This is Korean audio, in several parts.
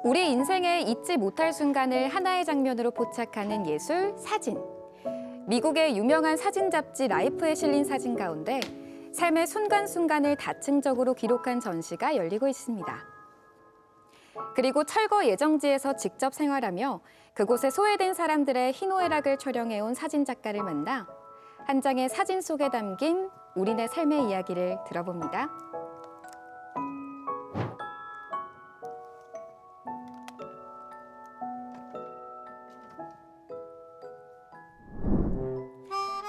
우리 인생에 잊지 못할 순간을 하나의 장면으로 포착하는 예술, 사진. 미국의 유명한 사진 잡지 라이프에 실린 사진 가운데 삶의 순간순간을 다층적으로 기록한 전시가 열리고 있습니다. 그리고 철거 예정지에서 직접 생활하며 그곳에 소외된 사람들의 희노애락을 촬영해온 사진작가를 만나 한 장의 사진 속에 담긴 우리네 삶의 이야기를 들어봅니다.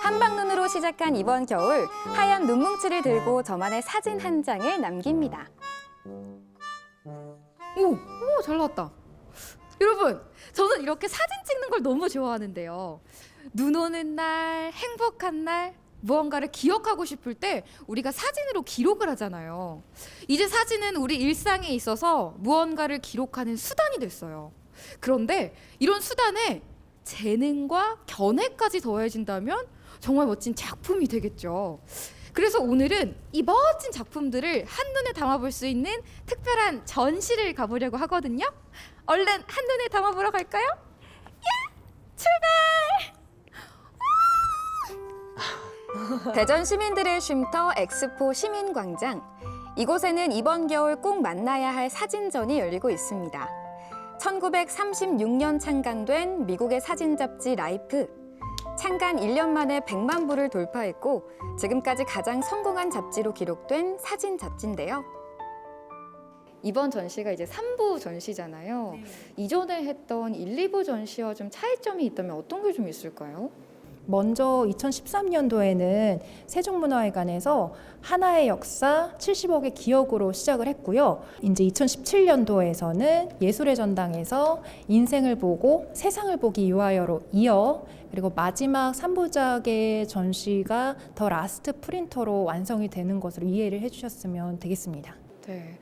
한방눈으로 시작한 이번 겨울, 하얀 눈뭉치를 들고 저만의 사진 한 장을 남깁니다. 오, 잘 나왔다. 여러분, 저는 이렇게 사진 찍는 걸 너무 좋아하는데요. 눈 오는 날, 행복한 날, 무언가를 기억하고 싶을 때 우리가 사진으로 기록을 하잖아요. 이제 사진은 우리 일상에 있어서 무언가를 기록하는 수단이 됐어요. 그런데 이런 수단에 재능과 견해까지 더해진다면 정말 멋진 작품이 되겠죠. 그래서 오늘은 이 멋진 작품들을 한눈에 담아볼 수 있는 특별한 전시를 가보려고 하거든요. 얼른 한눈에 담아보러 갈까요? 야! 출발! 대전 시민들의 쉼터 엑스포 시민광장. 이곳에는 이번 겨울 꼭 만나야 할 사진전이 열리고 있습니다. 1936년 창간된 미국의 사진 잡지 라이프. 창간 1년 만에 100만 부를 돌파했고 지금까지 가장 성공한 잡지로 기록된 사진 잡지인데요. 이번 전시가 이제 3부 전시잖아요. 네. 이전에 했던 1, 2부 전시와 좀 차이점이 있다면 어떤 게 좀 있을까요? 먼저 2013년도에는 세종문화회관에서 하나의 역사 70억의 기억으로 시작을 했고요. 이제 2017년도에서는 예술의 전당에서 인생을 보고 세상을 보기 위하여로 이어 그리고 마지막 3부작의 전시가 더 라스트 프린터로 완성이 되는 것으로 이해를 해주셨으면 되겠습니다. 네,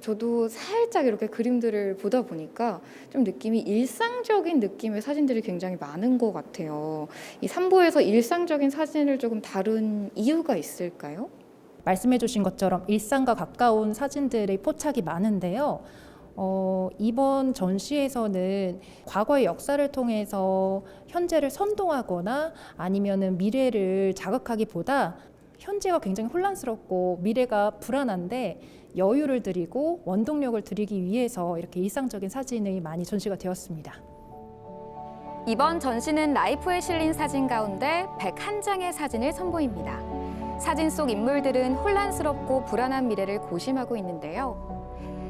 저도 살짝 이렇게 그림들을 보다 보니까 좀 느낌이 일상적인 느낌의 사진들이 굉장히 많은 것 같아요. 이 3부에서 일상적인 사진을 조금 다룬 이유가 있을까요? 말씀해 주신 것처럼 일상과 가까운 사진들의 포착이 많은데요. 이번 전시에서는 과거의 역사를 통해서 현재를 선동하거나 아니면은 미래를 자극하기보다 현재가 굉장히 혼란스럽고 미래가 불안한데 여유를 드리고 원동력을 드리기 위해서 이렇게 일상적인 사진이 많이 전시가 되었습니다. 이번 전시는 라이프에 실린 사진 가운데 101장의 사진을 선보입니다. 사진 속 인물들은 혼란스럽고 불안한 미래를 고심하고 있는데요.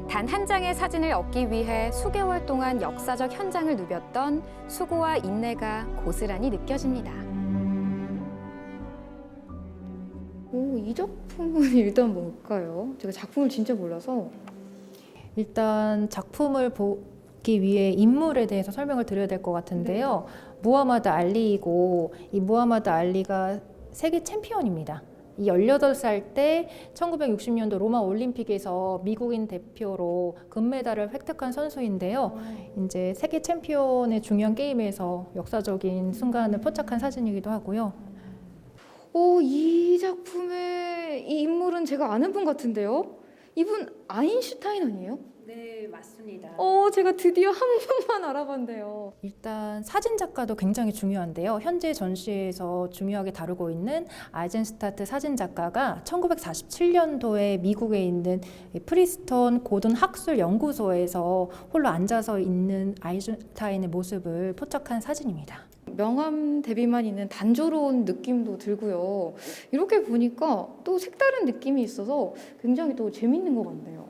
단 한 장의 사진을 얻기 위해 수개월 동안 역사적 현장을 누볐던 수고와 인내가 고스란히 느껴집니다. 오, 이 작품은 일단 뭘까요? 제가 작품을 진짜 몰라서. 일단 작품을 보기 위해 인물에 대해서 설명을 드려야 될 것 같은데요. 무하마드 알리이고 이 무하마드 알리가 세계 챔피언입니다. 이 18살 때 1960년도 로마 올림픽에서 미국인 대표로 금메달을 획득한 선수인데요. 이제 세계 챔피언의 중요한 게임에서 역사적인 순간을 포착한 사진이기도 하고요. 오, 이 작품의 이 인물은 제가 아는 분 같은데요? 이분 아인슈타인 아니에요? 네, 맞습니다. 제가 드디어 한 분만 알아봤네요. 일단 사진 작가도 굉장히 중요한데요. 현재 전시에서 중요하게 다루고 있는 아이젠슈타트 사진 작가가 1947년도에 미국에 있는 프리스턴 고든 학술 연구소에서 홀로 앉아서 있는 아인슈타인의 모습을 포착한 사진입니다. 명암 대비만 있는 단조로운 느낌도 들고요. 이렇게 보니까 또 색다른 느낌이 있어서 굉장히 또 재밌는 것 같네요.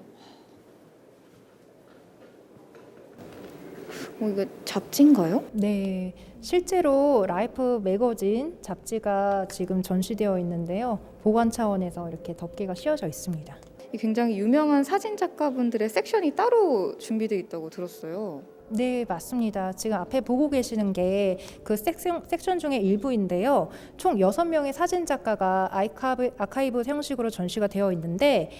이거 잡지인가요? 네, 실제로 라이프 매거진 잡지가 지금 전시되어 있는데요. 보관 차원에서 이렇게 덮개가 씌워져 있습니다. 굉장히 유명한 사진 작가분들의 섹션이 따로 준비되어 있다고 들었어요. 네, 맞습니다. 지금 앞에 보고 계시는 게 그 섹션 중의 일부인데요. 총 6명의 사진 작가가 아카이브 형식으로 전시가 되어 있는데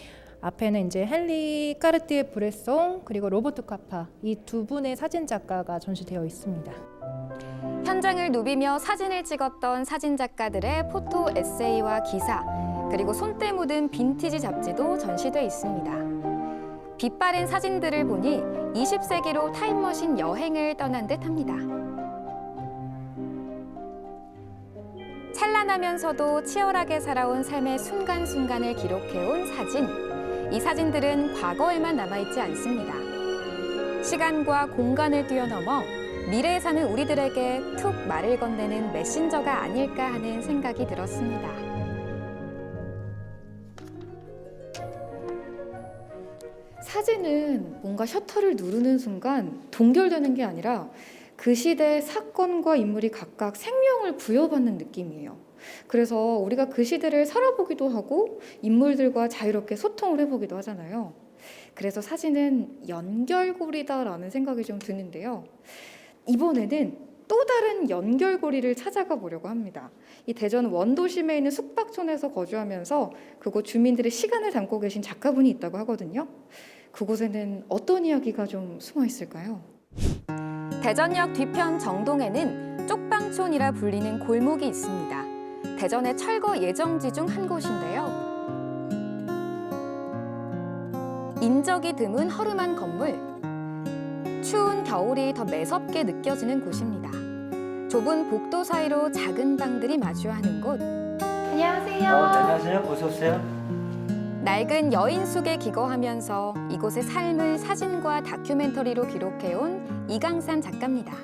앞에는 이제 헨리 까르띠에 브레송 그리고 로버트 카파 이 두 분의 사진 작가가 전시되어 있습니다. 현장을 누비며 사진을 찍었던 사진 작가들의 포토 에세이와 기사, 그리고 손때 묻은 빈티지 잡지도 전시돼 있습니다. 빛바랜 사진들을 보니 20세기로 타임머신 여행을 떠난 듯합니다. 찬란하면서도 치열하게 살아온 삶의 순간순간을 기록해온 사진. 이 사진들은 과거에만 남아있지 않습니다. 시간과 공간을 뛰어넘어 미래에 사는 우리들에게 툭 말을 건네는 메신저가 아닐까 하는 생각이 들었습니다. 사진은 뭔가 셔터를 누르는 순간 동결되는 게 아니라 그 시대의 사건과 인물이 각각 생명을 부여받는 느낌이에요. 그래서 우리가 그 시대를 살아보기도 하고 인물들과 자유롭게 소통을 해보기도 하잖아요. 그래서 사진은 연결고리다라는 생각이 좀 드는데요. 이번에는 또 다른 연결고리를 찾아가 보려고 합니다. 이 대전 원도심에 있는 숙박촌에서 거주하면서 그곳 주민들의 시간을 담고 계신 작가분이 있다고 하거든요. 그곳에는 어떤 이야기가 좀 숨어 있을까요? 대전역 뒤편 정동에는 쪽방촌이라 불리는 골목이 있습니다. 대전의 철거 예정지 중 한 곳인데요. 인적이 드문 허름한 건물. 추운 겨울이 더 매섭게 느껴지는 곳입니다. 좁은 복도 사이로 작은 방들이 마주하는 곳. 안녕하세요. 안녕하세요. 어서 오세요. 낡은 여인숙에 기거하면서 이곳의 삶을 사진과 다큐멘터리로 기록해온 이강산 작가입니다.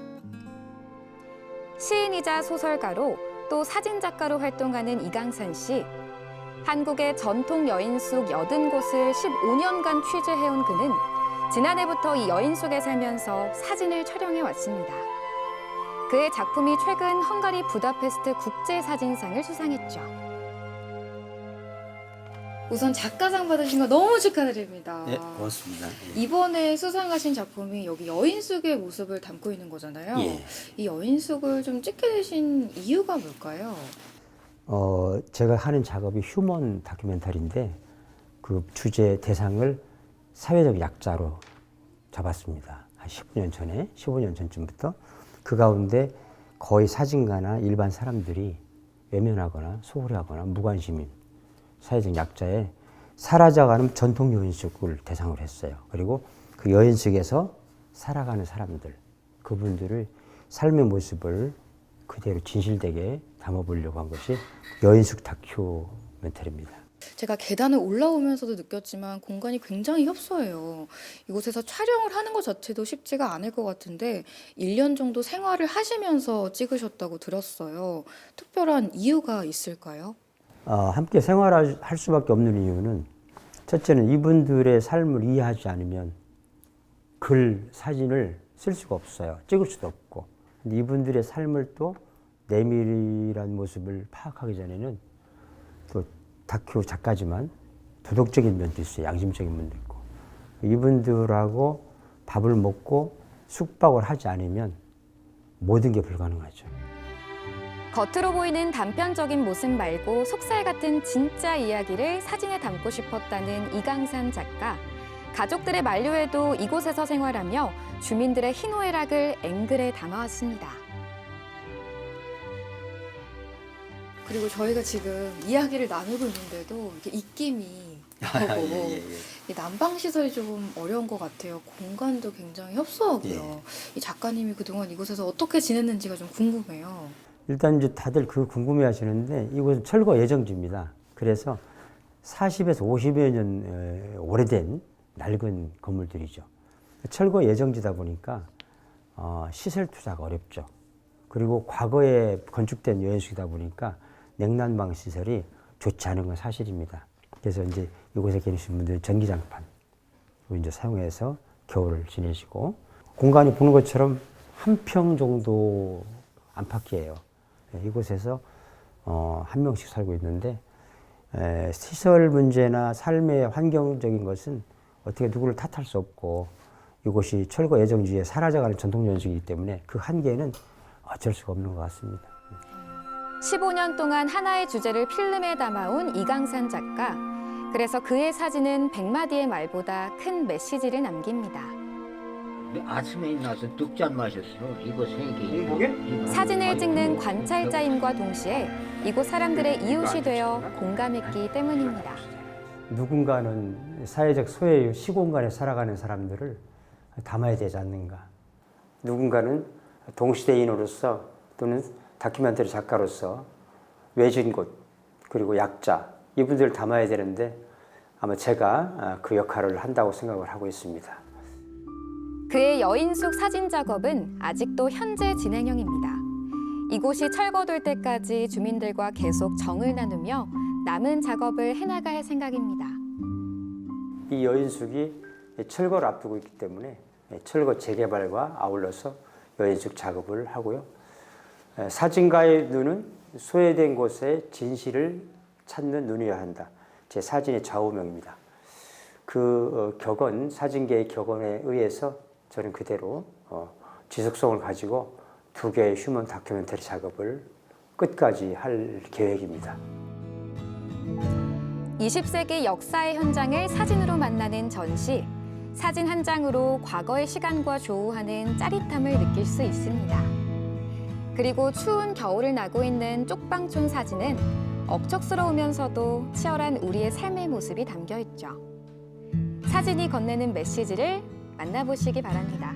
시인이자 소설가로 또 사진작가로 활동하는 이강산 씨. 한국의 전통 여인숙 80곳을 15년간 취재해온 그는 지난해부터 이 여인숙에 살면서 사진을 촬영해왔습니다. 그의 작품이 최근 헝가리 부다페스트 국제사진상을 수상했죠. 우선 작가상 받으신 거 너무 축하드립니다. 네, 고맙습니다. 이번에 수상하신 작품이 여기 여인숙의 모습을 담고 있는 거잖아요. 예. 이 여인숙을 좀 찍게 되신 이유가 뭘까요? 제가 하는 작업이 휴먼 다큐멘터리인데 그 주제 대상을 사회적 약자로 잡았습니다. 한 15년 전쯤부터 그 가운데 거의 사진가나 일반 사람들이 외면하거나 소홀히 하거나 무관심인 사회적 약자의 사라져가는 전통 여인숙을 대상으로 했어요. 그리고 그 여인숙에서 살아가는 사람들, 그분들의 삶의 모습을 그대로 진실되게 담아보려고 한 것이 여인숙 다큐멘터리입니다. 제가 계단을 올라오면서도 느꼈지만 공간이 굉장히 협소해요. 이곳에서 촬영을 하는 것 자체도 쉽지가 않을 것 같은데 1년 정도 생활을 하시면서 찍으셨다고 들었어요. 특별한 이유가 있을까요? 함께 생활할 수밖에 없는 이유는 첫째는 이분들의 삶을 이해하지 않으면 글, 사진을 쓸 수가 없어요. 찍을 수도 없고. 근데 이분들의 삶을 또 내밀한 모습을 파악하기 전에는 또 다큐 작가지만 도덕적인 면도 있어요. 양심적인 면도 있고. 이분들하고 밥을 먹고 숙박을 하지 않으면 모든 게 불가능하죠. 겉으로 보이는 단편적인 모습 말고 속살 같은 진짜 이야기를 사진에 담고 싶었다는 이강산 작가. 가족들의 만류에도 이곳에서 생활하며 주민들의 희노애락을 앵글에 담아왔습니다. 그리고 저희가 지금 이야기를 나누고 있는데도 이렇게 입김이 하고 이 난방 시설이 좀 어려운 것 같아요. 공간도 굉장히 협소하고요. 이 작가님이 그동안 이곳에서 어떻게 지냈는지가 좀 궁금해요. 일단 이제 다들 그 궁금해 하시는데 이곳은 철거 예정지입니다. 그래서 40에서 50여 년 오래된 낡은 건물들이죠. 철거 예정지다 보니까 시설 투자가 어렵죠. 그리고 과거에 건축된 여인숙이다 보니까 냉난방 시설이 좋지 않은 건 사실입니다. 그래서 이제 이곳에 계신 분들은 전기장판 이제 사용해서 겨울을 지내시고 공간이 보는 것처럼 한 평 정도 안팎이에요. 이곳에서 한 명씩 살고 있는데 시설 문제나 삶의 환경적인 것은 어떻게 누구를 탓할 수 없고 이곳이 철거 예정지에 사라져가는 전통 연식이기 때문에 그 한계는 어쩔 수가 없는 것 같습니다. 15년 동안 하나의 주제를 필름에 담아온 이강산 작가. 그래서 그의 사진은 100마디의 말보다 큰 메시지를 남깁니다. 아침에 일어나서 뚝잔 마셨어. 이거 생기. 사진을 찍는 관찰자임과 동시에 이곳 사람들의 이웃이 되어 공감했기 때문입니다. 누군가는 사회적 소외 시공간에 살아가는 사람들을 담아야 되지 않는가. 누군가는 동시대인으로서 또는 다큐멘터리 작가로서 외진 곳 그리고 약자 이분들을 담아야 되는데 아마 제가 그 역할을 한다고 생각을 하고 있습니다. 그의 여인숙 사진 작업은 아직도 현재 진행형입니다. 이곳이 철거될 때까지 주민들과 계속 정을 나누며 남은 작업을 해나갈 생각입니다. 이 여인숙이 철거를 앞두고 있기 때문에 철거 재개발과 아울러서 여인숙 작업을 하고요. 사진가의 눈은 소외된 곳의 진실을 찾는 눈이어야 한다. 제 사진의 좌우명입니다. 그 격언, 사진계의 격언에 의해서 저는 그대로 지속성을 가지고 2개의 휴먼 다큐멘터리 작업을 끝까지 할 계획입니다. 20세기 역사의 현장을 사진으로 만나는 전시. 사진 한 장으로 과거의 시간과 조우하는 짜릿함을 느낄 수 있습니다. 그리고 추운 겨울을 나고 있는 쪽방촌 사진은 억척스러우면서도 치열한 우리의 삶의 모습이 담겨 있죠. 사진이 건네는 메시지를 만나보시기 바랍니다.